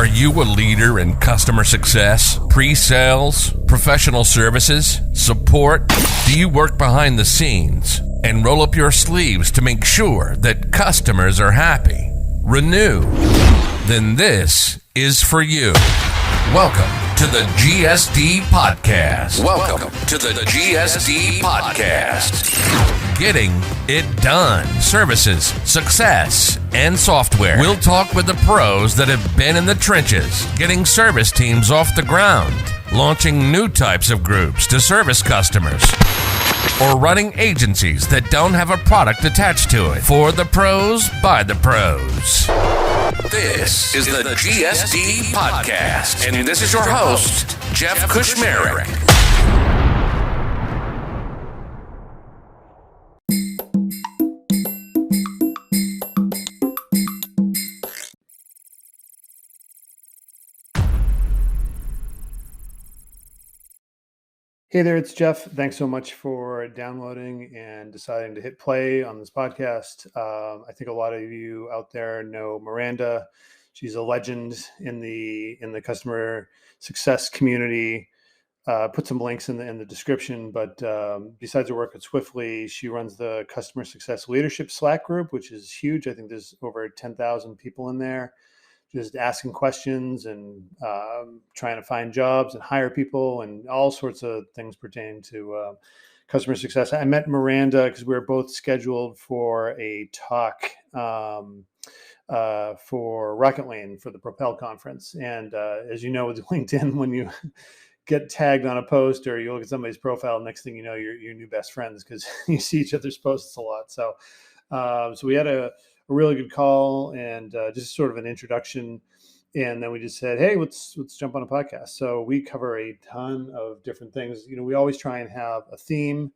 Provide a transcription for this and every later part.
Are you a leader in customer success, pre-sales, professional services, support? Do you work behind the scenes and roll up your sleeves to make sure that customers are happy? Renew. Then this is for you. Welcome to the GSD Podcast. Welcome to the GSD Podcast. Getting it done. Services, success, and software. We'll talk with the pros that have been in the trenches, getting service teams off the ground, launching new types of groups to service customers, or running agencies that don't have a product attached to it. For the pros, by the pros. This is the GSD Podcast, and this is your host, Jeff Kushmerek. Hey there, it's Jeff. Thanks so much for downloading and deciding to hit play on this podcast. I think a lot of you out there know Miranda. She's a legend in the customer success community. Put some links in the description. But besides her work at Swiftly, she runs the Customer Success Leadership Slack group, which is huge. I think there's over 10,000 people in there, just asking questions and trying to find jobs and hire people and all sorts of things pertaining to customer success. I met Miranda because we were both scheduled for a talk for Rocket Lane for the Propel conference. And as you know, with LinkedIn, when you get tagged on a post or you look at somebody's profile, next thing you know, you're new best friends because you see each other's posts a lot. So we had a really good call and just sort of an introduction. And then we just said, hey, let's jump on a podcast. So we cover a ton of different things. You know, we always try and have a theme.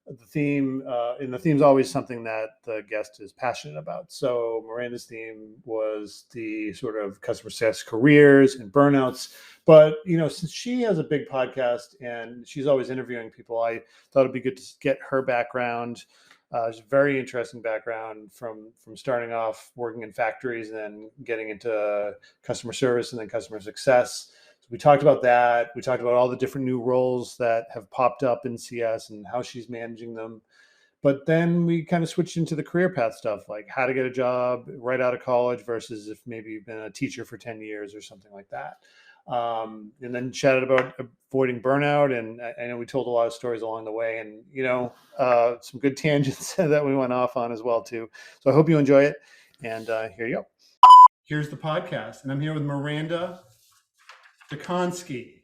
And the theme's always something that the guest is passionate about. So Miranda's theme was the sort of customer success careers and burnouts. But, you know, since she has a big podcast and she's always interviewing people, I thought it'd be good to get her background. It's a very interesting background from starting off working in factories and then getting into customer service and then customer success. So we talked about that. We talked about all the different new roles that have popped up in CS and how she's managing them. But then we kind of switched into the career path stuff, like how to get a job right out of college versus if maybe you've been a teacher for 10 years or something like that. And then chatted about avoiding burnout. And I know we told a lot of stories along the way and, you know, some good tangents that we went off on as well, too. So I hope you enjoy it. And here you go. Here's the podcast. And I'm here with Maranda Dziekonski,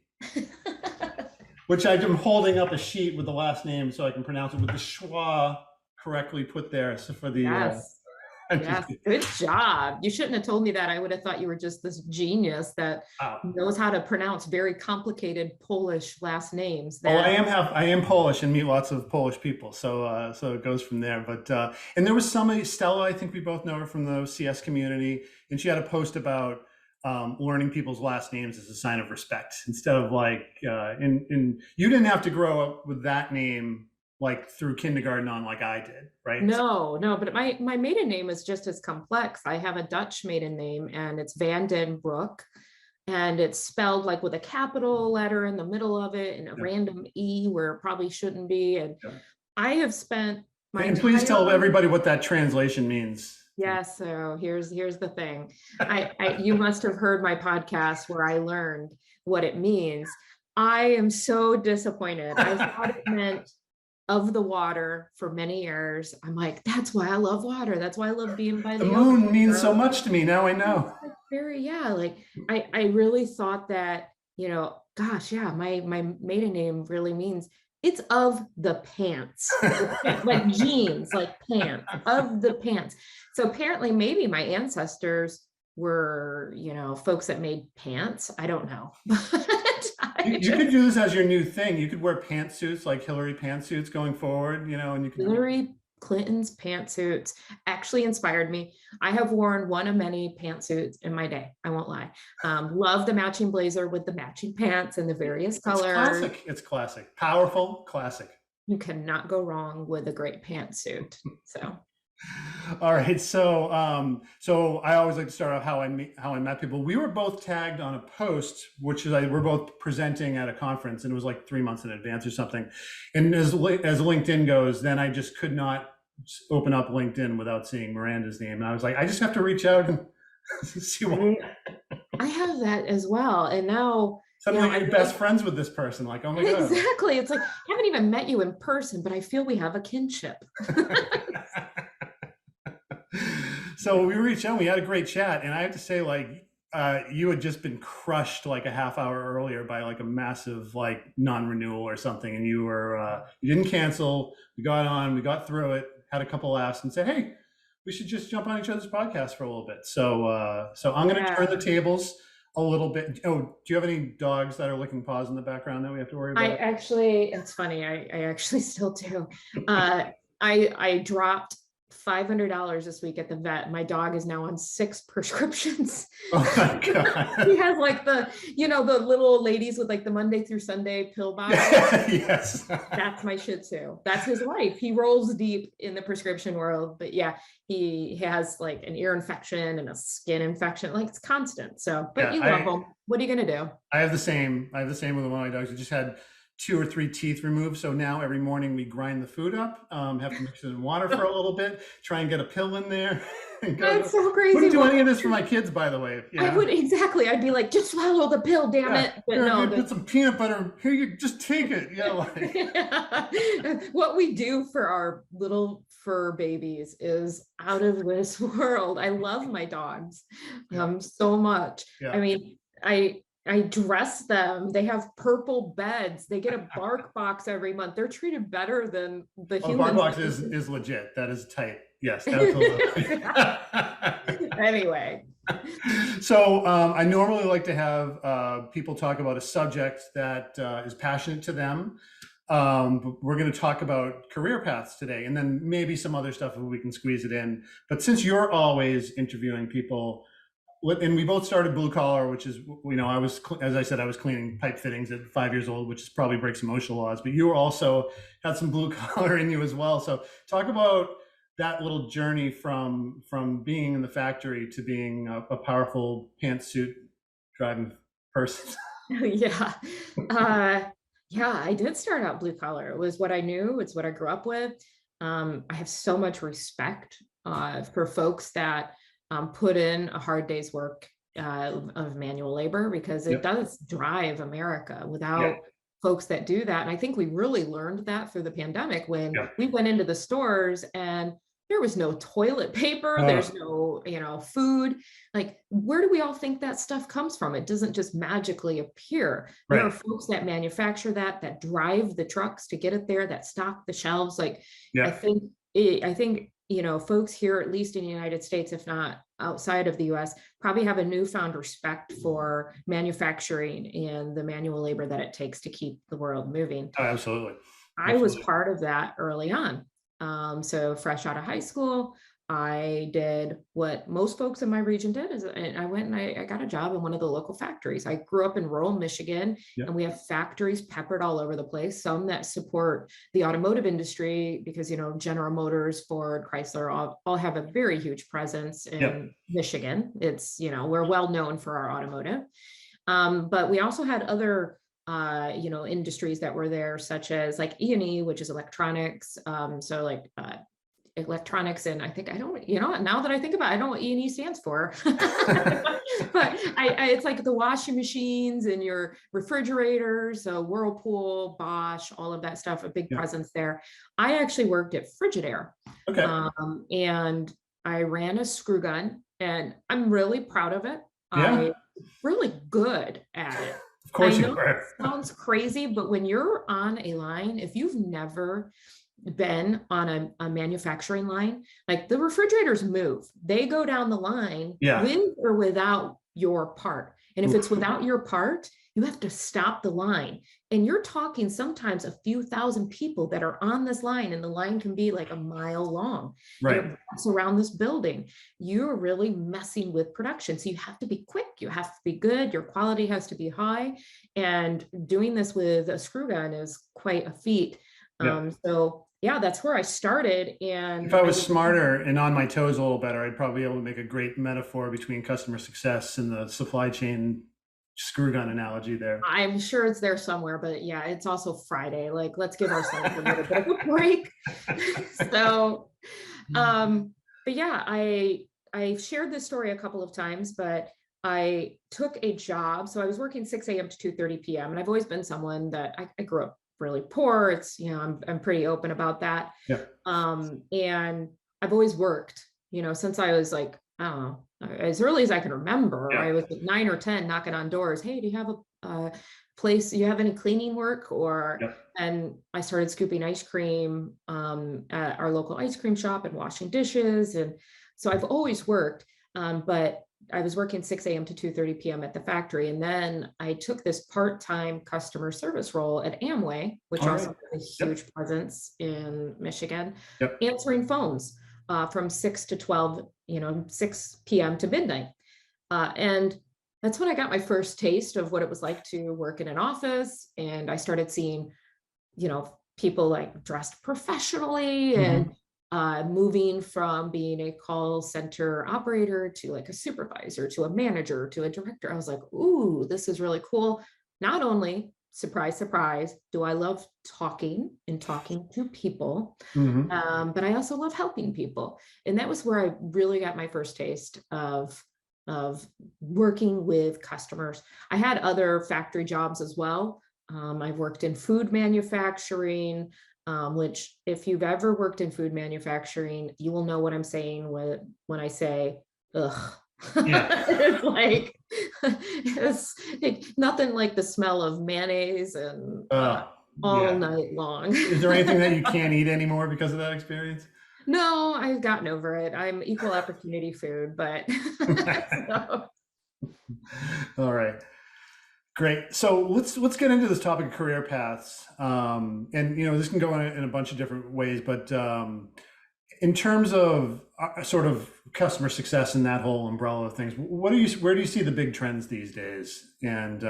which I'm holding up a sheet with the last name so I can pronounce it with the schwa correctly put there. So for the... Yes. Yes, good job. You shouldn't have told me that. I would have thought you were just this genius that knows how to pronounce very complicated Polish last names. I am Polish and meet lots of Polish people, so it goes from there. But and there was somebody, Stella, I think we both know her from the CS community, and she had a post about learning people's last names as a sign of respect instead of like and you didn't have to grow up with that name like through kindergarten on like I did, right? No, but my maiden name is just as complex. I have a Dutch maiden name and it's Van den Broek and it's spelled like with a capital letter in the middle of it and a random E where it probably shouldn't be. And I have spent my And please tell everybody what that translation means. Yeah, so here's the thing. You must have heard my podcast where I learned what it means. I am so disappointed. I thought it meant of the water for many years. I'm like, that's why I love water. That's why I love being by the moon ocean. Means so much to me. Now I know. I really thought that, you know, gosh, yeah, my maiden name really means it's of the pants, like jeans, like pants, of the pants. So apparently maybe my ancestors were, you know, folks that made pants. I don't know. You could do this as your new thing. You could wear pantsuits like Hillary pantsuits going forward, you know, and you could. Hillary Clinton's pantsuits actually inspired me. I have worn one of many pantsuits in my day. I won't lie. Love the matching blazer with the matching pants and the various colors. It's classic. Powerful, classic. You cannot go wrong with a great pantsuit. So All right. So I always like to start off how I met people. We were both tagged on a post, which is we're both presenting at a conference, and it was like 3 months in advance or something. And as LinkedIn goes, then I just could not open up LinkedIn without seeing Miranda's name, and I was like, I just have to reach out and see what. I have that as well, and now Suddenly you're best friends with this person. Like, oh my God. Exactly. It's like, I haven't even met you in person, but I feel we have a kinship. So we reached out, we had a great chat, and I have to say, like, you had just been crushed like a half hour earlier by like a massive like non-renewal or something, and you didn't cancel. We got on, we got through it, had a couple laughs, and said, hey, we should just jump on each other's podcast for a little bit. So I'm going to turn the tables a little bit. Oh, do you have any dogs that are licking paws in the background that we have to worry about? It's funny. I actually still do. I dropped $500 this week at the vet. My dog is now on 6 prescriptions. Oh my God. He has like the little ladies with like the Monday through Sunday pill box. Yes. That's my Shih Tzu. That's his life. He rolls deep in the prescription world, but yeah, he has like an ear infection and a skin infection. Like, it's constant. So, but you love him. What are you going to do? I have the same with one of my dogs. We just had 2 or 3 teeth removed. So now every morning we grind the food up, have to mix it in water for a little bit, try and get a pill in there. That's so crazy. Wouldn't do any of this for my kids, by the way. Yeah. I would, exactly. I'd be like, just swallow the pill, damn it. But here, no, put some peanut butter. Here, you just take it. Yeah. Like. What we do for our little fur babies is out of this world. I love my dogs so much. Yeah. I mean, I dress them. They have purple beds. They get a bark box every month. They're treated better than the humans. Bark box is legit. That is tight. Yes, absolutely. Anyway. So I normally like to have people talk about a subject that is passionate to them. But we're going to talk about career paths today, and then maybe some other stuff if we can squeeze it in. But since you're always interviewing people, and we both started blue collar, which is, as I said, I was cleaning pipe fittings at 5 years old, which probably breaks emotional laws, but you also had some blue collar in you as well. So talk about that little journey from being in the factory to being a powerful pantsuit driving person. Yeah. Yeah, I did start out blue collar. It was what I knew. It's what I grew up with. I have so much respect for folks that put in a hard day's work of manual labor, because it does drive America. Without folks that do that, and I think we really learned that through the pandemic when we went into the stores and there was no toilet paper, there's no, food. Like, where do we all think that stuff comes from? It doesn't just magically appear. There are folks that manufacture that drive the trucks to get it there, that stock the shelves. Like, I think folks here, at least in the United States, if not outside of the US, probably have a newfound respect for manufacturing and the manual labor that it takes to keep the world moving. Oh, absolutely. I was part of that early on. So fresh out of high school, I did what most folks in my region did, and I went and I got a job in one of the local factories. I grew up in rural Michigan, and we have factories peppered all over the place, some that support the automotive industry because, General Motors, Ford, Chrysler, all have a very huge presence in Michigan. It's, we're well known for our automotive. But we also had other industries that were there, such as like E&E, which is electronics. So like electronics, and now that I think about it, I don't know what E&E stands for, but it's like the washing machines and your refrigerators, so Whirlpool, Bosch, all of that stuff, a big presence there. I actually worked at Frigidaire, and I ran a screw gun, and I'm really proud of it. I'm really good at it. Of course, I know it sounds crazy, but when you're on a line, if you've never been on a manufacturing line, like, the refrigerators move, they go down the line with or without your part. And if it's without your part, you have to stop the line. And you're talking sometimes a few thousand people that are on this line, and the line can be like a mile long. Right. It's around this building. You're really messing with production. So you have to be quick, you have to be good, your quality has to be high. And doing this with a screw gun is quite a feat. So yeah, that's where I started. And if I was smarter and on my toes a little better, I'd probably be able to make a great metaphor between customer success and the supply chain screw gun analogy there. I'm sure it's there somewhere, but yeah, it's also Friday. Like, let's give ourselves a little bit of a break. So, but yeah, I shared this story a couple of times, but I took a job. So I was working 6 a.m. to 2:30 p.m. And I've always been someone that I grew up really poor. It's, you know, I'm pretty open about that. Yeah. And I've always worked, you know, since I was like, I don't know, as early as I can remember. Yeah. I was like 9 or 10 knocking on doors. Hey, do you have a place? Do you have any cleaning work? Or, Yeah. and I started scooping ice cream at our local ice cream shop and washing dishes. And so I've always worked, but I was working 6 a.m. to 2:30 p.m. at the factory. And then I took this part-time customer service role at Amway, which also has a huge presence in Michigan, answering phones from 6 to 12, 6 p.m. to midnight. And that's when I got my first taste of what it was like to work in an office. And I started seeing, people like dressed professionally and moving from being a call center operator to like a supervisor, to a manager, to a director. I was like, ooh, this is really cool. Not only, surprise, surprise, do I love talking to people, but I also love helping people. And that was where I really got my first taste of working with customers. I had other factory jobs as well. I've worked in food manufacturing, which if you've ever worked in food manufacturing, you will know what I'm saying when I say, ugh. Yeah. it's like nothing like the smell of mayonnaise and all night long. Is there anything that you can't eat anymore because of that experience? No, I've gotten over it. I'm equal opportunity food, but. So. All right. Great. So let's get into this topic of career paths. And this can go in a bunch of different ways, but in terms of sort of customer success and that whole umbrella of things, where do you see the big trends these days? And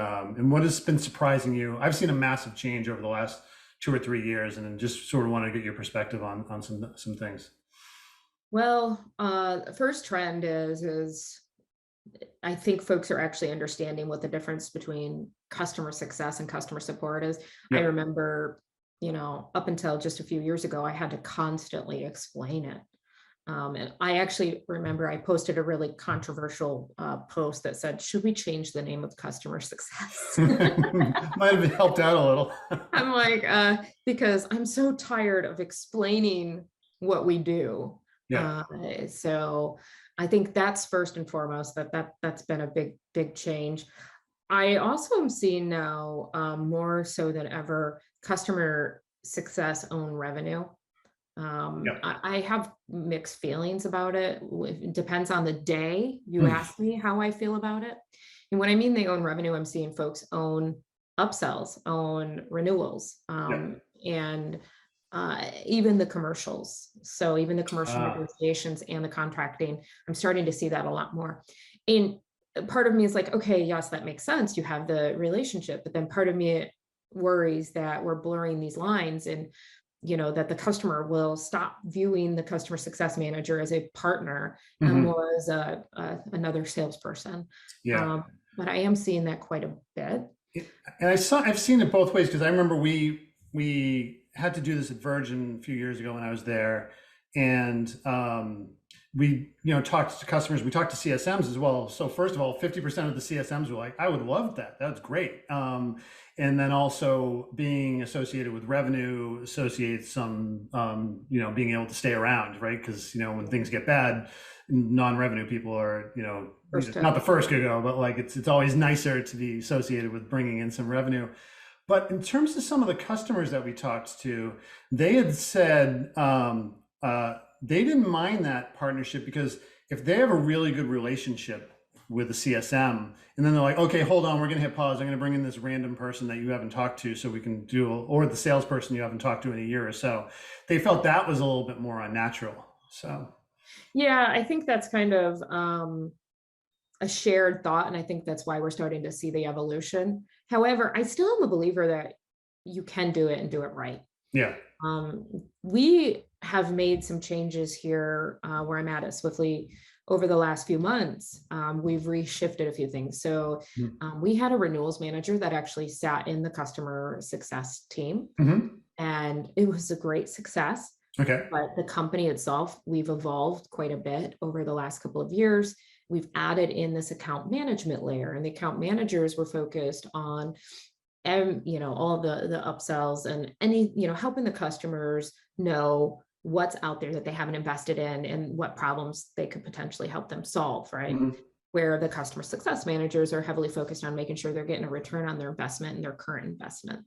what has been surprising you? I've seen a massive change over the last 2 or 3 years, and just sort of want to get your perspective on some things. Well, the first trend is I think folks are actually understanding what the difference between customer success and customer support is. I remember, up until just a few years ago, I had to constantly explain it. And I actually remember I posted a really controversial post that said, should we change the name of customer success? Might have helped out a little. I'm like, because I'm so tired of explaining what we do. Yeah. So I think that's first and foremost, that's been a big change. I also am seeing now more so than ever, customer success own revenue. I have mixed feelings about it. It depends on the day you ask me how I feel about it. And when I mean they own revenue, I'm seeing folks own upsells, own renewals, and even the commercials. So even the commercial negotiations and the contracting, I'm starting to see that a lot more. And part of me is like, okay, yes, that makes sense. You have the relationship, but then part of me worries that we're blurring these lines, and that the customer will stop viewing the customer success manager as a partner and more as another salesperson. But I am seeing that quite a bit. And I've seen it both ways, because I remember we had to do this at Virgin a few years ago when I was there, and we talked to customers, we talked to CSMs as well. So first of all, 50% of the CSMs were like, I would love that, that's great. And then also being associated with revenue associates some being able to stay around, right? Because when things get bad, non-revenue people are not the first to go, but like it's always nicer to be associated with bringing in some revenue. But in terms of some of the customers that we talked to, they had said they didn't mind that partnership, because if they have a really good relationship with the CSM, and then they're like, okay, hold on, we're going to hit pause. I'm going to bring in this random person that you haven't talked to, so we can do, or the salesperson you haven't talked to in a year or so. They felt that was a little bit more unnatural. So, yeah, I think that's kind of a shared thought. And I think that's why we're starting to see the evolution. However, I still am a believer that you can do it and do it right. Yeah. We have made some changes here where I'm at Swiftly over the last few months. We've reshifted a few things. So we had a renewals manager that actually sat in the customer success team, and it was a great success. Okay. But the company itself, we've evolved quite a bit over the last couple of years. We've added in this account management layer, and the account managers were focused on all the upsells and helping the customers know what's out there that they haven't invested in and what problems they could potentially help them solve, right? Where the customer success managers are heavily focused on making sure they're getting a return on their investment and their current investment.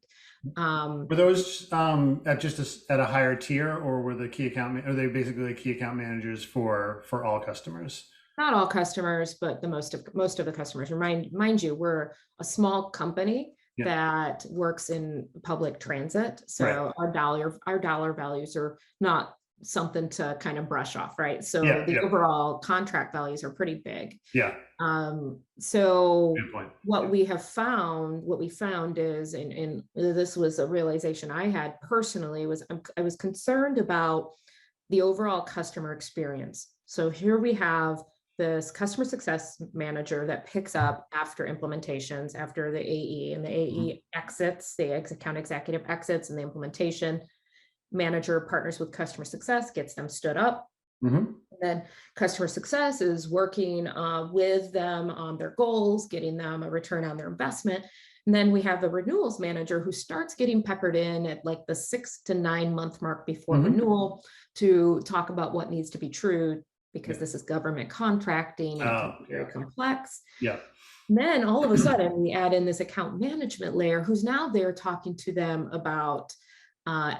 Were those at a higher tier, or were the key account, are they basically like key account managers for all customers? Not all customers, but the most of the customers. Mind you, we're a small company that works in public transit. So our dollar values are not something to kind of brush off, right? So the overall contract values are pretty big. So what we found is, and this was a realization I had personally, was I was concerned about the overall customer experience. So here we have this customer success manager that picks up after implementations, after the AE, and the AE exits, the account executive exits, and the implementation manager partners with customer success, gets them stood up. Then customer success is working with them on their goals, getting them a return on their investment. And then we have the renewals manager who starts getting peppered in at like the 6 to 9 month mark before renewal to talk about what needs to be true, because this is government contracting and very complex. And then all of a sudden we add in this account management layer who's now there talking to them about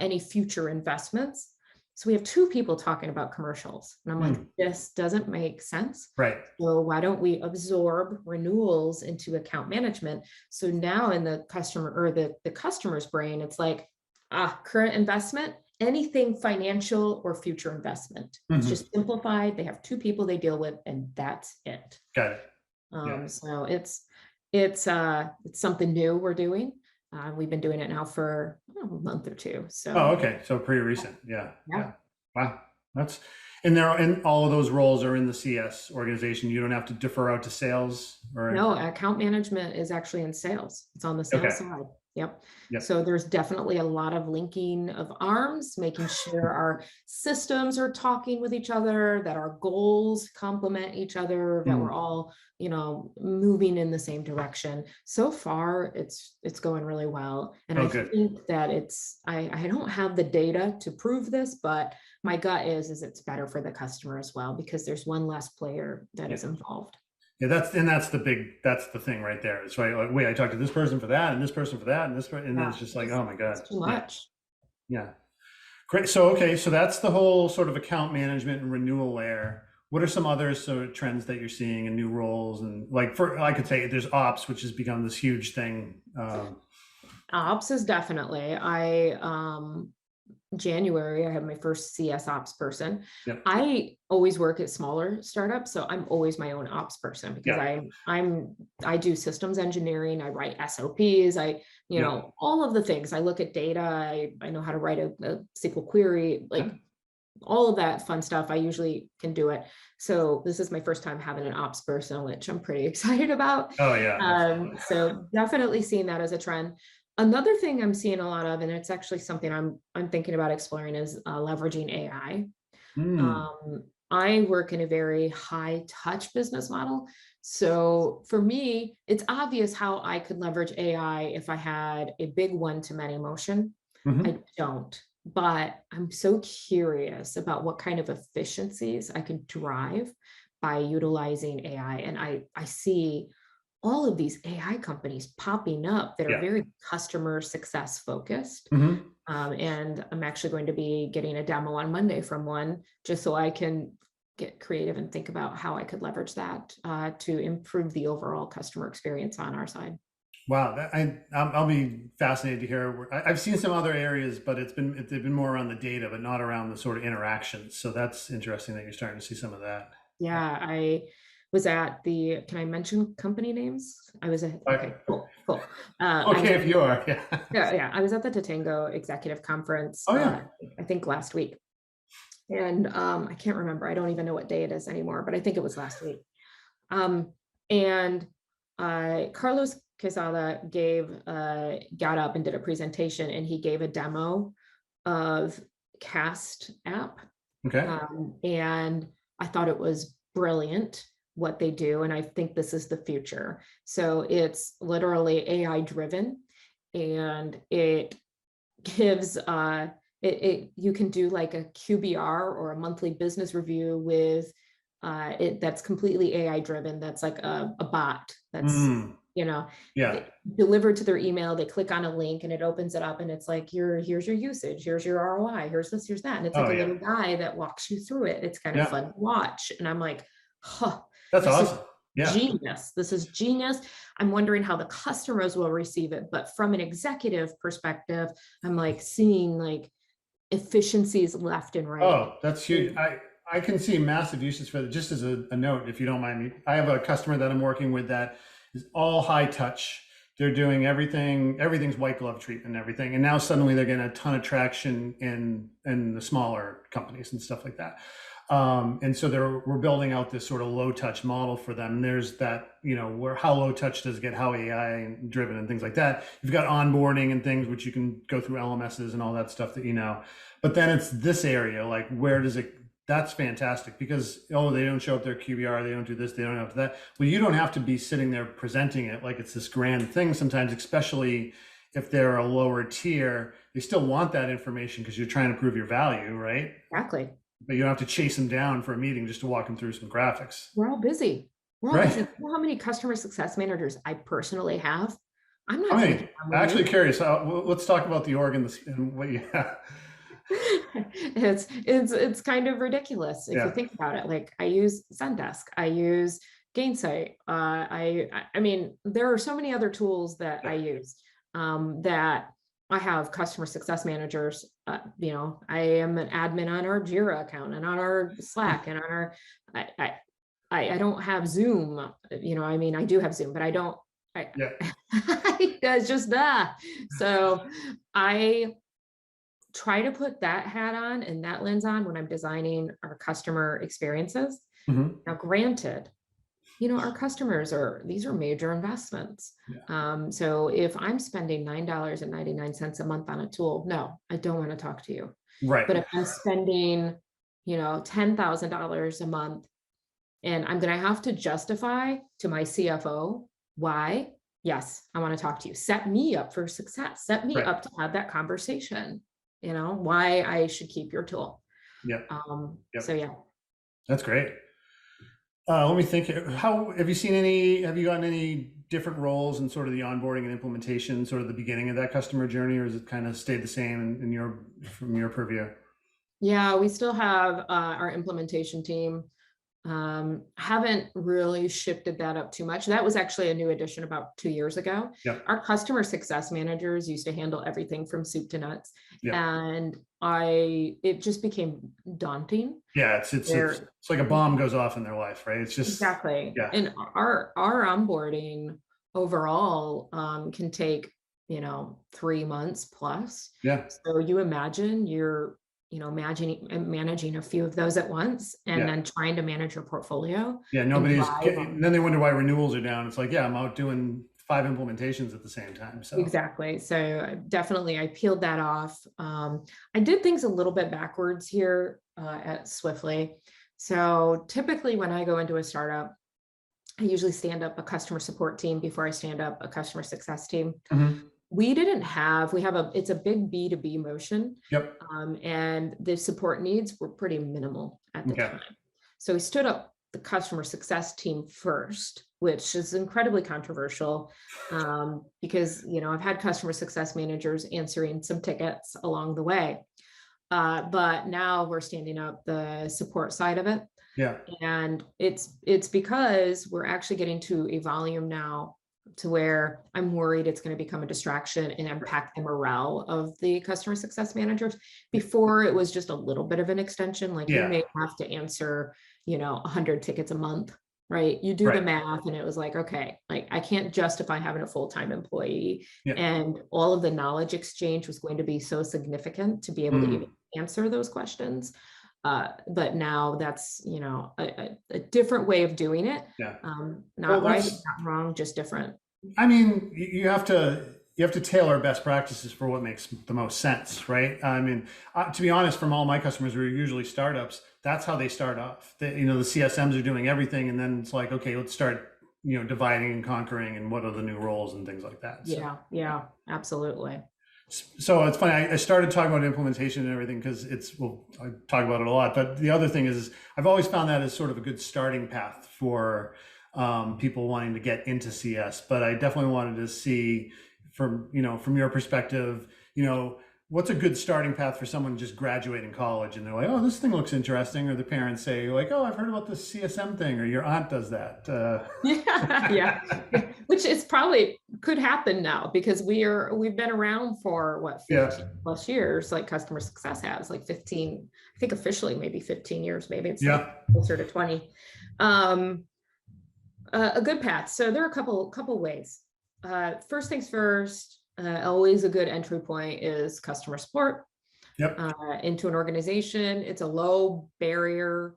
any future investments. So we have two people talking about commercials, and I'm like, this doesn't make sense. Right. So why don't we absorb renewals into account management? So now in the customer or the customer's brain, it's like, current investment, anything financial or future investment. It's just simplified. They have two people they deal with, and that's it. Got it. So it's something new we're doing. We've been doing it now for a month or two. So okay, so pretty recent. Wow, and all of those roles are in the CS organization. You don't have to defer out to sales, or no. Account management is actually in sales. It's on the sales side. So there's definitely a lot of linking of arms, making sure our systems are talking with each other, that our goals complement each other, that we're all, moving in the same direction. So far, it's going really well. And I think that I don't have the data to prove this, but my gut is it's better for the customer as well, because there's one less player that is involved. That's the thing right there. It's right. Like, wait, I talked to this person for that, and this person for that, and this person, and then it's just like, oh my God. It's too much. Great. So, so that's the whole sort of account management and renewal layer. What are some other sort of trends that you're seeing in new roles? And I could say there's ops, which has become this huge thing. Ops is definitely, January, I had my first CS ops person. I always work at smaller startups, so I'm always my own ops person, because I do systems engineering, I write SOPs, all of the things. I look at data, I know how to write a SQL query, all of that fun stuff. I usually can do it. So this is my first time having an ops person, which I'm pretty excited about. So definitely seeing that as a trend. Another thing I'm seeing a lot of, and it's actually something I'm thinking about exploring, is leveraging AI. I work in a very high touch business model. So for me, it's obvious how I could leverage AI if I had a big one-to-many motion. I don't, but I'm so curious about what kind of efficiencies I could drive by utilizing AI. And I see all of these AI companies popping up that are very customer success focused. And I'm actually going to be getting a demo on Monday from one, just so I can get creative and think about how I could leverage that to improve the overall customer experience on our side. Wow, I'll be fascinated to hear. I've seen some other areas, but they've been more around the data, but not around the sort of interactions. So that's interesting that you're starting to see some of that. was at the, can I mention company names? I was at, okay, cool. Okay, if you are, yeah. Yeah, I was at the Tatango Executive Conference, Oh, yeah. I think last week. And I can't remember, I don't even know what day it is anymore, but I think it was last week. And Carlos Quesada got up and did a presentation, and he gave a demo of Cast app. Okay. And I thought it was brilliant what they do. And I think this is the future. So it's literally AI driven, and it gives, you can do like a QBR or a monthly business review with that's completely AI driven. That's like a bot that's, delivered to their email. They click on a link and it opens it up, and it's like, here's your usage, here's your ROI, here's this, here's that. And it's like a little guy that walks you through it. It's kind of fun to watch. And I'm like, that's awesome. Genius. This is genius. I'm wondering how the customers will receive it. But from an executive perspective, I'm like seeing like efficiencies left and right. Oh, that's huge. I can see massive uses for that. Just as a note, if you don't mind me, I have a customer that I'm working with that is all high touch. They're doing everything's white glove treatment and everything. And now suddenly they're getting a ton of traction in the smaller companies and stuff like that. And so we're building out this sort of low touch model for them. There's that, where how low touch does it get, how AI driven and things like that. You've got onboarding and things which you can go through LMSs and all that stuff that but then it's this area, like where does it, that's fantastic because, they don't show up their QBR, they don't do this, they don't have that. Well, you don't have to be sitting there presenting it like it's this grand thing sometimes, especially if they're a lower tier. They still want that information because you're trying to prove your value, right? Exactly. But you don't have to chase them down for a meeting just to walk them through some graphics. We're all busy. Right. You know how many customer success managers I personally have? I'm not. I'm actually curious. Let's talk about the org and what you have. It's kind of ridiculous if you think about it. Like I use Zendesk, I use Gainsight. I mean, there are so many other tools that I use that I have customer success managers. I am an admin on our Jira account and on our Slack and on our. I don't have Zoom. I do have Zoom, but I don't. It's just that. So I try to put that hat on and that lens on when I'm designing our customer experiences. Mm-hmm. Now, granted, our customers these are major investments. So if I'm spending $9.99 a month on a tool, no, I don't want to talk to you. Right. But if I'm spending, $10,000 a month and I'm going to have to justify to my CFO why, yes, I want to talk to you. Set me up for success. Set me up to have that conversation. Why I should keep your tool. Yep. So yeah. That's great. Let me think. Have you gotten any different roles in sort of the onboarding and implementation, sort of the beginning of that customer journey, or has it kind of stayed the same from your purview? Yeah, we still have our implementation team. Haven't really shifted that up too much. That was actually a new addition about 2 years ago. Yep. Our customer success managers used to handle everything from soup to nuts. Yep. And it just became daunting. Yeah, it's like a bomb goes off in their life, right? It's just exactly. Yeah. And our onboarding overall can take 3 months plus. Yeah. So you imagine you're managing a few of those at once and then trying to manage your portfolio. Yeah, then they wonder why renewals are down. It's like, I'm out doing 5 implementations at the same time. So exactly. So definitely I peeled that off. I did things a little bit backwards here at Swiftly. So typically when I go into a startup, I usually stand up a customer support team before I stand up a customer success team. Mm-hmm. It's a big B2B motion. Yep. And the support needs were pretty minimal at the time. So we stood up the customer success team first, which is incredibly controversial because, I've had customer success managers answering some tickets along the way. But now we're standing up the support side of it. Yeah. And it's because we're actually getting to a volume now to where I'm worried it's going to become a distraction and impact the morale of the customer success managers. Before it was just a little bit of an extension, like you may have to answer, 100 tickets a month, right? You do the Right. math and it was like, okay, like I can't justify having a full-time employee. Yeah. And all of the knowledge exchange was going to be so significant to be able to even answer those questions. But now that's, you know, a different way of doing it. Yeah. Not right, not wrong, just different. I mean, you have to tailor best practices for what makes the most sense, right? I mean, to be honest, from all my customers who are usually startups, that's how they start off. The CSMs are doing everything, and then it's like, okay, let's start, dividing and conquering, and what are the new roles and things like that. So, yeah, absolutely. So it's funny. I started talking about implementation and everything because I talk about it a lot. But the other thing is, I've always found that as sort of a good starting path for people wanting to get into CS. But I definitely wanted to see from your perspective, what's a good starting path for someone just graduating college and they're like, oh, this thing looks interesting, or the parents say like, oh, I've heard about this CSM thing, or your aunt does that. Yeah, which is probably could happen now because we've been around for what 15 plus years, like customer success has like 15, I think officially maybe 15 years, maybe it's like closer to 20. A good path. So there are a couple ways. First things first, always a good entry point is customer support. Yep. Into an organization. It's a low barrier.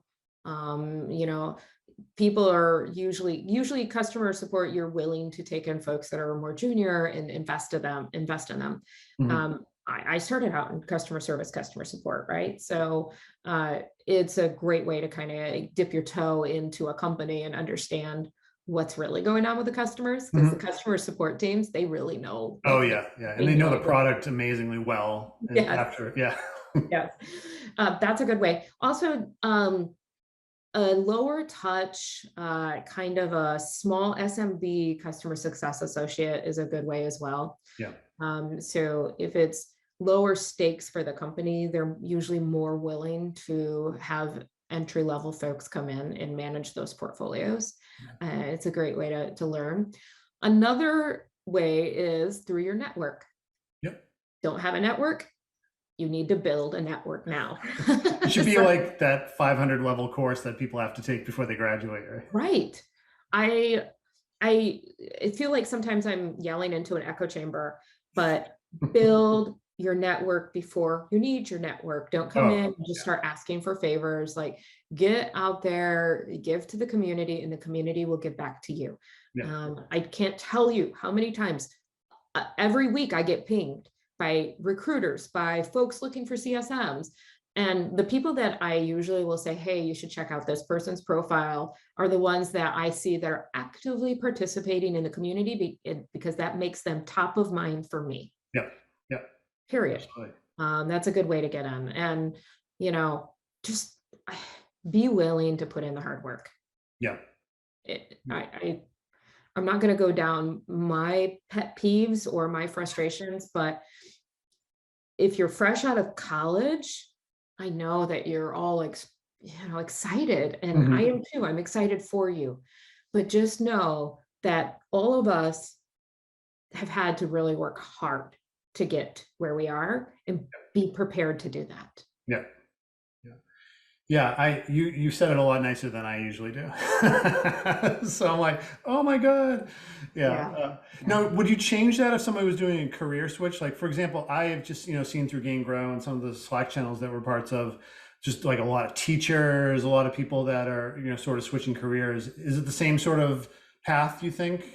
People are usually customer support, you're willing to take in folks that are more junior and invest in them. Mm-hmm. I started out in customer service, customer support, right? So it's a great way to kind of dip your toe into a company and understand what's really going on with the customers, because the customer support teams, they really know. Oh yeah. And they know the product amazingly well. Yes. Yes. That's a good way. Also, a lower touch, kind of a small SMB customer success associate is a good way as well. Yeah. So if it's lower stakes for the company, they're usually more willing to have entry-level folks come in and manage those portfolios. It's a great way to learn. Another way is through your network. Yep. Don't have a network? You need to build a network now. It should be like that 500 level course that people have to take before they graduate, right? Right. I feel like sometimes I'm yelling into an echo chamber, but build your network before you need your network. Don't come in and just start asking for favors. Like, get out there, give to the community, and the community will give back to you. Yeah. I can't tell you how many times every week I get pinged by recruiters, by folks looking for CSMs. And the people that I usually will say, hey, you should check out this person's profile, are the ones that I see that are actively participating in the community because that makes them top of mind for me. Yeah. Period. That's a good way to get in. And, just be willing to put in the hard work. Yeah. I'm not going to go down my pet peeves or my frustrations, but if you're fresh out of college, I know that you're all excited, and I am too. I'm excited for you, but just know that all of us have had to really work hard to get where we are, and be prepared to do that. Yeah. You said it a lot nicer than I usually do. So I'm like, oh my God. Yeah. Now, would you change that if somebody was doing a career switch? Like, for example, I have just, seen through Gain Grow and some of the Slack channels that we're parts of, just like a lot of teachers, a lot of people that are, sort of switching careers. Is it the same sort of path, you think?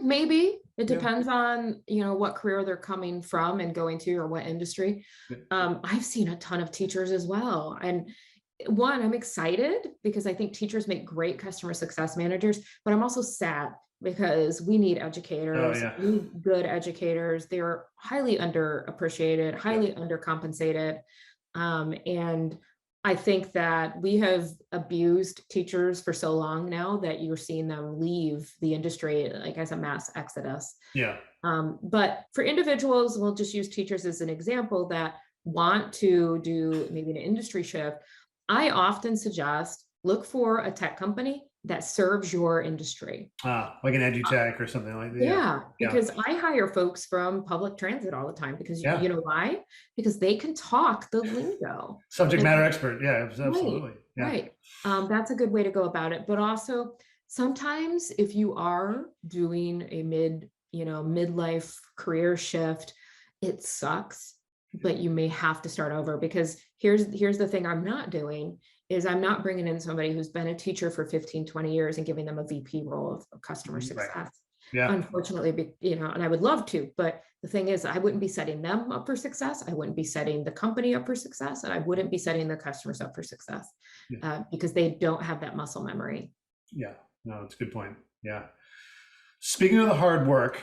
Maybe. It depends on, what career they're coming from and going to, or what industry. I've seen a ton of teachers as well. And I'm excited because I think teachers make great customer success managers, but I'm also sad because we need educators, we need good educators. They're highly underappreciated, highly undercompensated. And I think that we have abused teachers for so long now that you're seeing them leave the industry, like as a mass exodus. Yeah. But for individuals, we'll just use teachers as an example that want to do maybe an industry shift. I often suggest look for a tech company that serves your industry. Like an edutech or something like that. Yeah, because I hire folks from public transit all the time because you know why? Because they can talk the lingo. Subject matter expert. Yeah, absolutely. Right. That's a good way to go about it. But also sometimes if you are doing a midlife career shift, it sucks, but you may have to start over, because here's the thing I'm not doing is I'm not bringing in somebody who's been a teacher for 15, 20 years and giving them a VP role of customer success. Right. Yeah. Unfortunately, and I would love to, but the thing is, I wouldn't be setting them up for success. I wouldn't be setting the company up for success, and I wouldn't be setting the customers up for success because they don't have that muscle memory. Yeah, no, that's a good point. Yeah. Speaking of the hard work,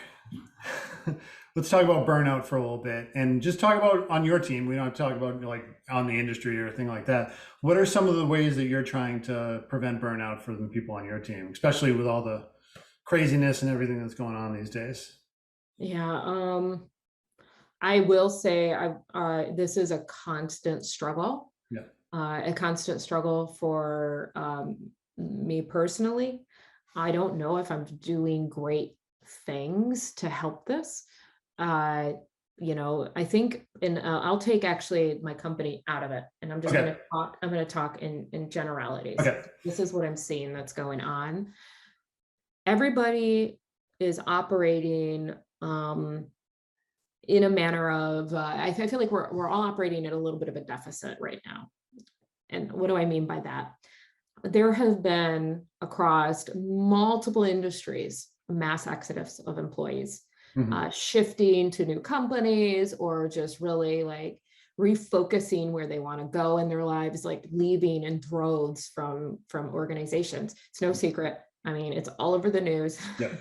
let's talk about burnout for a little bit, and just talk about on your team. We don't talk about like on the industry or anything like that. What are some of the ways that you're trying to prevent burnout for the people on your team, especially with all the craziness and everything that's going on these days? Yeah, I will say this is a constant struggle. Yeah. A constant struggle for me personally. I don't know if I'm doing great things to help this. I think, and I'll take actually my company out of it, and I'm just going to talk. I'm going to talk in generalities. Okay. This is what I'm seeing that's going on. Everybody is operating in a manner of, I feel like we're all operating at a little bit of a deficit right now. And what do I mean by that? There have been across multiple industries, mass exodus of employees, shifting to new companies, or just really like refocusing where they want to go in their lives, like leaving in droves from organizations. It's no secret. I mean, it's all over the news. Yep.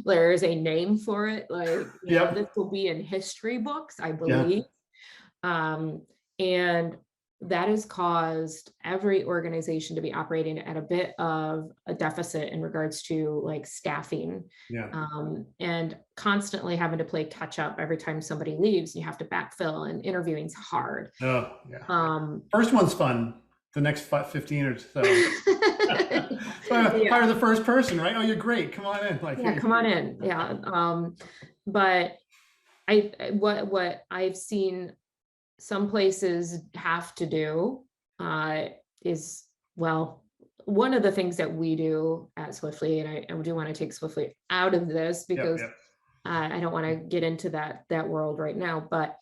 There's a name for it. Like, this will be in history books, I believe. And that has caused every organization to be operating at a bit of a deficit in regards to like staffing, and constantly having to play catch up every time somebody leaves. You have to backfill, and interviewing's hard. Oh, yeah. First one's fun. The next 15 or so. Hire the first person, right? Oh, you're great. Come on in. Come on in. Yeah. But what I've seen some places have to do is, well, one of the things that we do at Swiftly, and I do want to take Swiftly out of this because I don't want to get into that world right now, but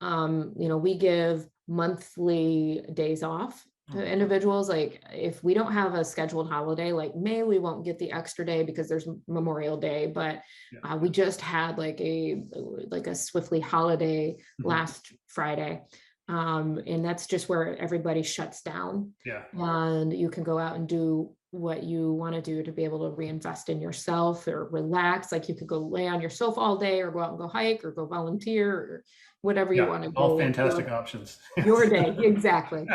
we give monthly days off to individuals. Like if we don't have a scheduled holiday, like May, we won't get the extra day because there's Memorial Day, but we just had like a Swiftly holiday last Friday. And that's just where everybody shuts down. And you can go out and do what you want to do to be able to reinvest in yourself or relax. Like you could go lay on your sofa all day, or go out and go hike, or go volunteer, or whatever you want to do. All fantastic options. Your day, exactly.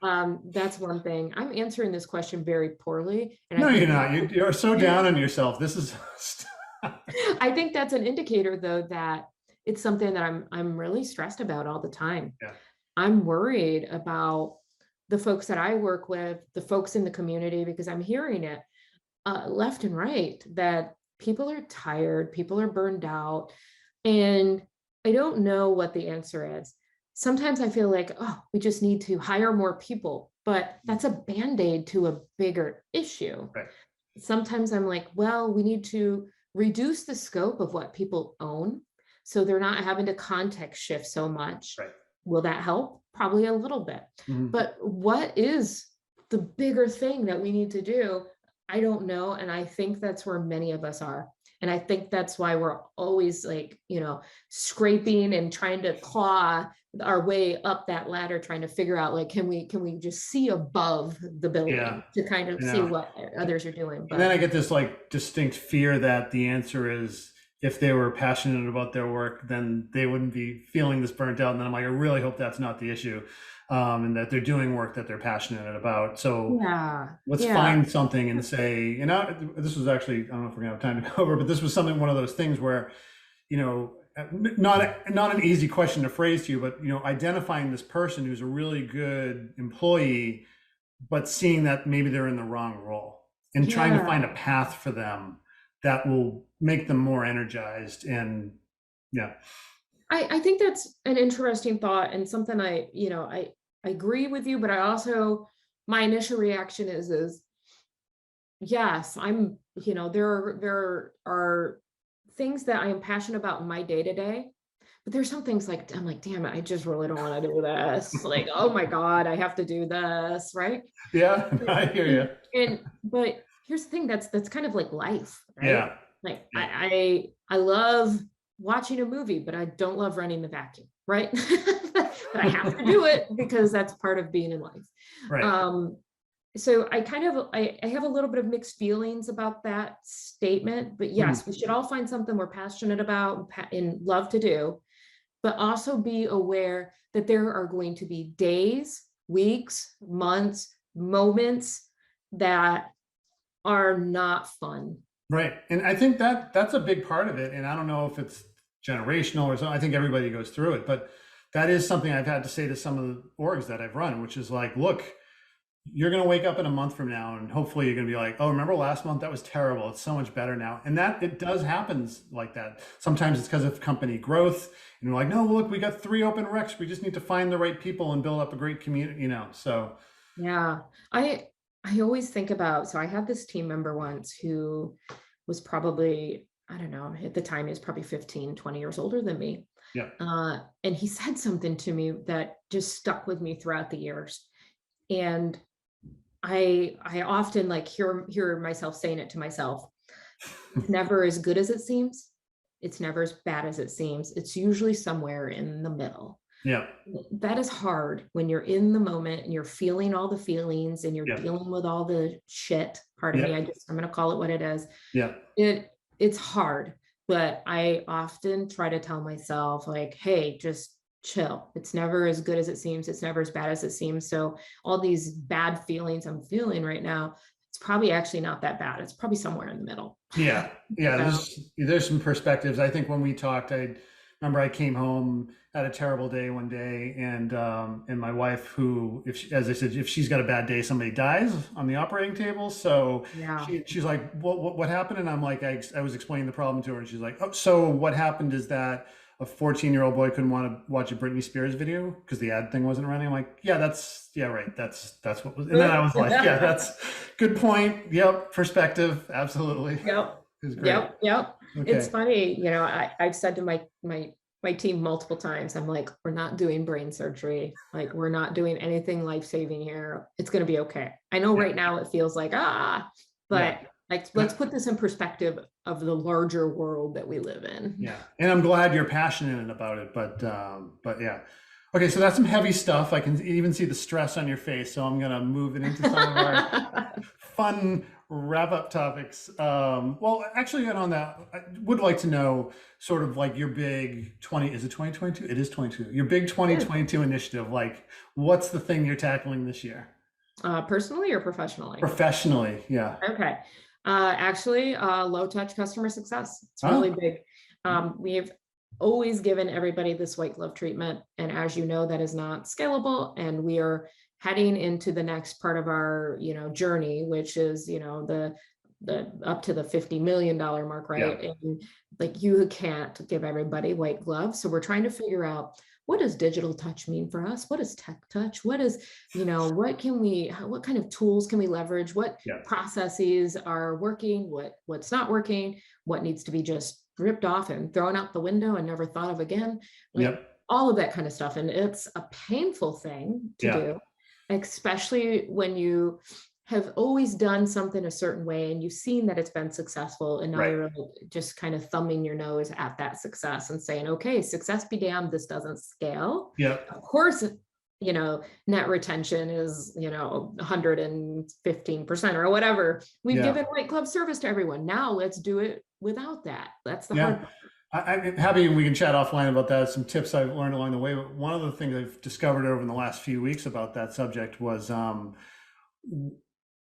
That's one thing. I'm answering this question very poorly. And no, you're not. You're so down on yourself. This is. I think that's an indicator, though, that it's something that I'm really stressed about all the time. I'm worried about the folks that I work with, the folks in the community, because I'm hearing it left and right that people are tired, people are burned out, and I don't know what the answer is. Sometimes I feel like, we just need to hire more people, but that's a Band-Aid to a bigger issue. Right. Sometimes I'm like, well, we need to reduce the scope of what people own, so they're not having to context shift so much. Right. Will that help? Probably a little bit. But what is the bigger thing that we need to do? I don't know. And I think that's where many of us are. And I think that's why we're always like, scraping and trying to claw our way up that ladder, trying to figure out, like, can we just see above the building to kind of see what others are doing. But and then I get this like distinct fear that the answer is, if they were passionate about their work, then they wouldn't be feeling this burnt out. And then I'm like, I really hope that's not the issue, and that they're doing work that they're passionate about. So let's find something and say, this was actually, I don't know if we're gonna have time to go over, but this was one of those things where, not an easy question to phrase to you, but, identifying this person who's a really good employee, but seeing that maybe they're in the wrong role and trying to find a path for them that will make them more energized. And I think that's an interesting thought, and something I agree with you, but I also my initial reaction is yes, I'm, there are things that I am passionate about in my day-to-day, but there's some things like, I'm like, damn it, I just really don't want to do this. Like, oh my God, I have to do this, right? Yeah, I hear you. But here's the thing, that's kind of like life, right? Yeah. Like Yeah. I love watching a movie, but I don't love running the vacuum, right? But I have to do it because that's part of being in life. Right. So I have a little bit of mixed feelings about that statement, but yes, we should all find something we're passionate about and love to do, but also be aware that there are going to be days, weeks, months, moments that are not fun. Right. And I think that that's a big part of it. And I don't know if it's generational or something. I think everybody goes through it, but that is something I've had to say to some of the orgs that I've run, which is like, look, you're going to wake up in a month from now and hopefully you're going to be like, oh, remember last month? That was terrible. It's so much better now. And that it does happens like that. Sometimes it's because of company growth and you're like, no, look, we got 3 open recs. We just need to find the right people and build up a great community, so. Yeah. I always think about, so I had this team member once who was probably, I don't know, at the time he was probably 15, 20 years older than me. Yeah. And he said something to me that just stuck with me throughout the years. And I often like hear myself saying it to myself. It's never as good as it seems. It's never as bad as it seems. It's usually somewhere in the middle. Yeah. That is hard when you're in the moment and you're feeling all the feelings and you're dealing with all the shit. Pardon me. I'm going to call it what it is. Yeah. It's hard, but I often try to tell myself like, hey, just chill. It's never as good as it seems. It's never as bad as it seems. So all these bad feelings I'm feeling right now, it's probably actually not that bad. It's probably somewhere in the middle. Yeah. Yeah. There's some perspectives. I think when we talked, I remember I came home, had a terrible day one day, and my wife, who, as I said, if she's got a bad day, somebody dies on the operating table. So she's like, what happened? And I'm like, I was explaining the problem to her, and she's like, oh, so what happened is that a 14-year-old boy couldn't want to watch a Britney Spears video because the ad thing wasn't running. I'm like, right. That's what was. And then I was like, yeah, that's good point. Yep. Perspective. Absolutely. Yep. Yep. Okay. It's funny. I've said to my team multiple times, I'm like, we're not doing brain surgery. Like, we're not doing anything life-saving here. It's going to be okay. I know right now it feels like, but like, let's put this in perspective of the larger world that we live in. Yeah. And I'm glad you're passionate about it, but yeah. Okay. So that's some heavy stuff. I can even see the stress on your face. So I'm going to move it into some of our fun wrap-up topics. Well, actually, on that, I would like to know sort of like your big is it 2022? It is 22. Your big 2022 initiative. Like, what's the thing you're tackling this year? Personally or professionally? Professionally, yeah. Okay. Actually, low-touch customer success. It's really big. We've always given everybody this white glove treatment, and as you know, that is not scalable, and we are heading into the next part of our journey, which is the up to the $50 million mark, right? Yeah. And like, you can't give everybody white gloves, so we're trying to figure out, what does digital touch mean for us? What is tech touch? What is, what kind of tools can we leverage? What processes are working? What's not working? What needs to be just ripped off and thrown out the window and never thought of again? All of that kind of stuff. And it's a painful thing to do, especially when you have always done something a certain way and you've seen that it's been successful, and now you're just kind of thumbing your nose at that success and saying, okay, success be damned, this doesn't scale. Of course, net retention is 115% or whatever. We've given white glove service to everyone. Now let's do it without that. That's the hard part. I'm happy we can chat offline about that. Some tips I've learned along the way. But one of the things I've discovered over the last few weeks about that subject was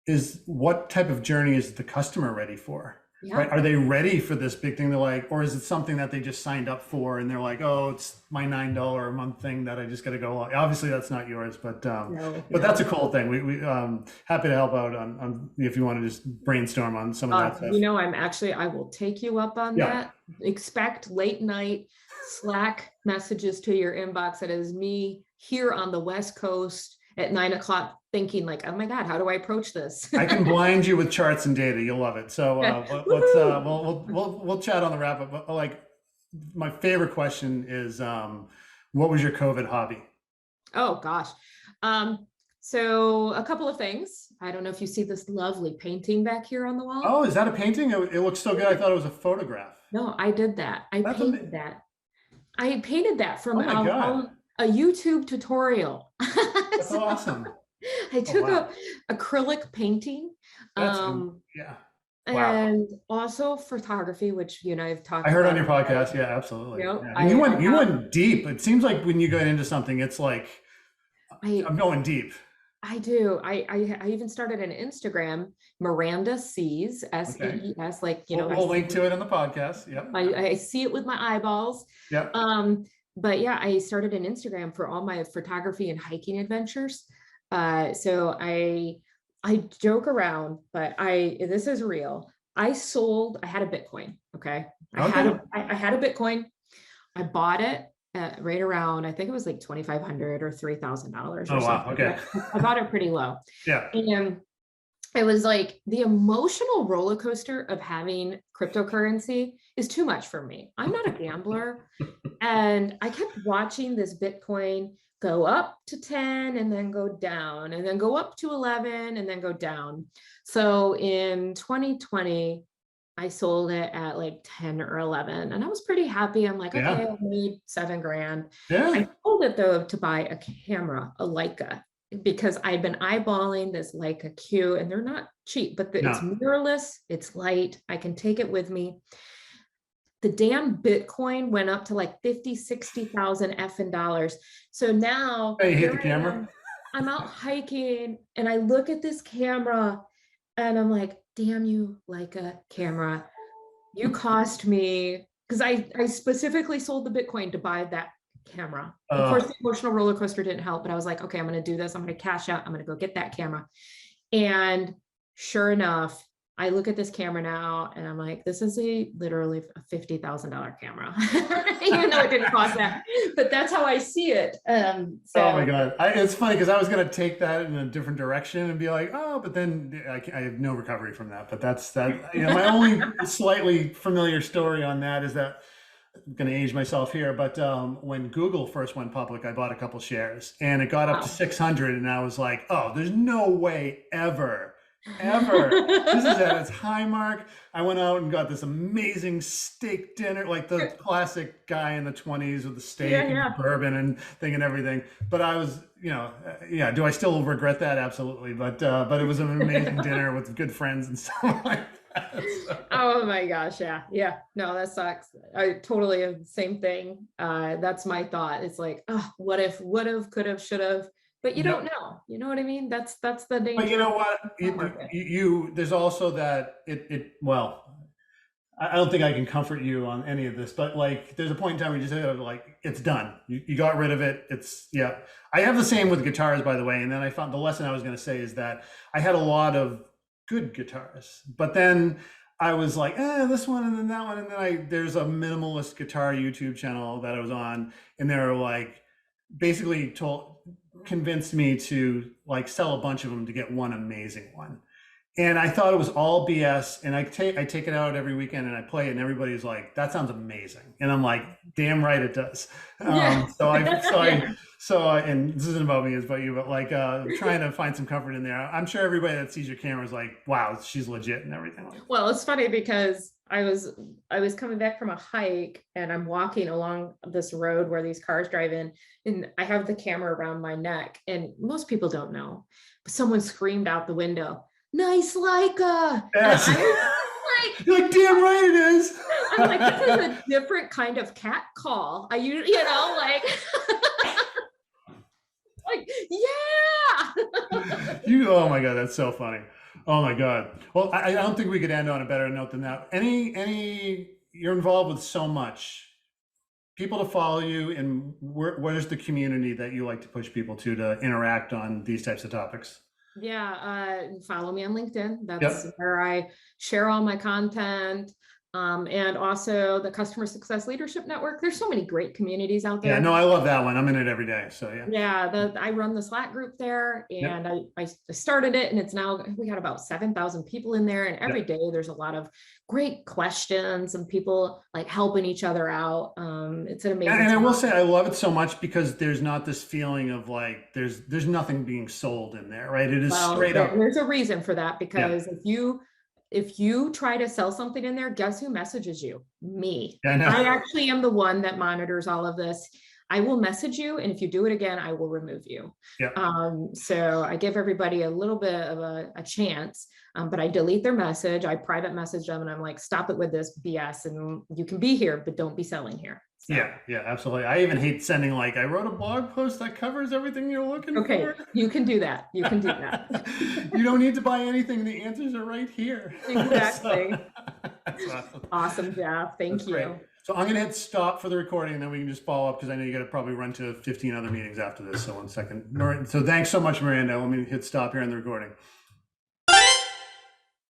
is what type of journey is the customer ready for? Right? Are they ready for this big thing? They're like, or is it something that they just signed up for and they're like, oh, it's my $9 a month thing that I just got to go along. Obviously that's not yours, but that's a cool thing. We happy to help out on if you want to just brainstorm on some of that stuff. I will take you up on that. Expect late night Slack messages to your inbox. That is me here on the West Coast at 9 o'clock thinking like, oh my God, how do I approach this? I can blind you with charts and data. You'll love it. So we'll chat on the wrap up. But like, my favorite question is, what was your COVID hobby? Oh gosh. So a couple of things. I don't know if you see this lovely painting back here on the wall. Oh, is that a painting? It looks so good. I thought it was a photograph. No, I did that. I painted that from God. a YouTube tutorial. That's awesome. I took a acrylic painting. Yeah. Wow. And also photography, which I've talked about. I heard on your podcast. Yeah, absolutely. Yep. Yeah. You went deep. It seems like when you get into something, it's like I'm going deep. I do. I even started an Instagram, Maranda Sees, SEES, like, We'll link to it in the podcast. Yep. I see it with my eyeballs. Yep. But yeah, I started an Instagram for all my photography and hiking adventures. So I joke around, but this is real. I had a Bitcoin. Okay. I had a Bitcoin. I bought it at right around, I think it was like $2,500 or $3,000. Oh, wow. Okay. I bought it pretty low. Yeah. And it was like the emotional roller coaster of having cryptocurrency is too much for me. I'm not a gambler. And I kept watching this Bitcoin go up to 10 and then go down and then go up to 11 and then go down. So in 2020, I sold it at like 10 or 11 and I was pretty happy. I'm like, okay, I made $7,000. Yeah. I sold it though to buy a camera, a Leica, because I've been eyeballing this Leica Q and they're not cheap, but it's mirrorless, it's light, I can take it with me. The damn Bitcoin went up to like 50, 60,000 effing dollars. So now you hit the camera. I'm out hiking and I look at this camera and I'm like, damn you, Leica camera. You cost me, because I specifically sold the Bitcoin to buy that camera. Of course, the emotional roller coaster didn't help, but I was like, okay, I'm going to do this. I'm going to cash out. I'm going to go get that camera. And sure enough, I look at this camera now and I'm like, this is literally a $50,000 camera, even though it didn't cost that, but that's how I see it. Oh my God. It's funny because I was going to take that in a different direction and be like, oh, but then I have no recovery from that. But that's that. My only slightly familiar story on that is that I'm going to age myself here, but when Google first went public, I bought a couple shares and it got up to 600 and I was like, oh, there's no way ever. This is at its high mark. I went out and got this amazing steak dinner, like the classic guy in the 20s with the steak and bourbon and thing and everything. But I was, do I still regret that? Absolutely. But it was an amazing dinner with good friends and stuff like that. So. Oh my gosh. Yeah. No, that sucks. I totally have the same thing. That's my thought. It's like, oh, what if, could have, should have. But you don't know, you know what I mean? That's the danger. But you know what? There's also that well, I don't think I can comfort you on any of this, but like, there's a point in time where you just like, it's done. You got rid of it. I have the same with guitars, by the way. And then I found the lesson I was going to say is that I had a lot of good guitars, but then I was like, this one and then that one. And then there's a minimalist guitar YouTube channel that I was on and they're like, basically convinced me to like sell a bunch of them to get one amazing one. And I thought it was all BS. And I take it out every weekend and I play it and everybody's like, that sounds amazing. And I'm like, damn right it does. And this isn't about me, it's about you, but like trying to find some comfort in there. I'm sure everybody that sees your camera is like, wow, she's legit and everything like that. Well, it's funny because I was coming back from a hike and I'm walking along this road where these cars drive in and I have the camera around my neck and most people don't know, but someone screamed out the window, nice Leica. Yes. You're like, damn right it is. I'm like, this is a different kind of cat call. I usually, like, like, yeah. Oh my God, that's so funny. Oh my God. Well, I don't think we could end on a better note than that. You're involved with so much. People to follow you, and where's the community that you like to push people to interact on these types of topics? Yeah, follow me on LinkedIn. That's where I share all my content. And also the Customer Success Leadership Network. There's so many great communities out there. Yeah, no, I love that one. I'm in it every day. So yeah. Yeah, I run the Slack group there, and Yep. I started it, and it's now, we got about 7,000 people in there, and every day there's a lot of great questions and people like helping each other out. It's an amazing. And I will say I love it so much because there's not this feeling of like there's nothing being sold in there, right? It is straight up. There's a reason for that, because if you try to sell something in there, guess who messages you? Me. Yeah, I know. I actually am the one that monitors all of this. I will message you, and if you do it again, I will remove you. Yeah. So I give everybody a little bit of a chance, but I delete their message. I private message them, and I'm like, stop it with this BS, and you can be here, but don't be selling here. So. Yeah, absolutely. I even hate sending like, I wrote a blog post that covers everything you're looking for. Okay, you can do that. You can do that. You don't need to buy anything. The answers are right here. Exactly. That's awesome. Awesome, Jeff. Thank you. Great. So I'm going to hit stop for the recording, and then we can just follow up because I know you got to probably run to 15 other meetings after this. So 1 second. So thanks so much, Miranda. Let me hit stop here on the recording.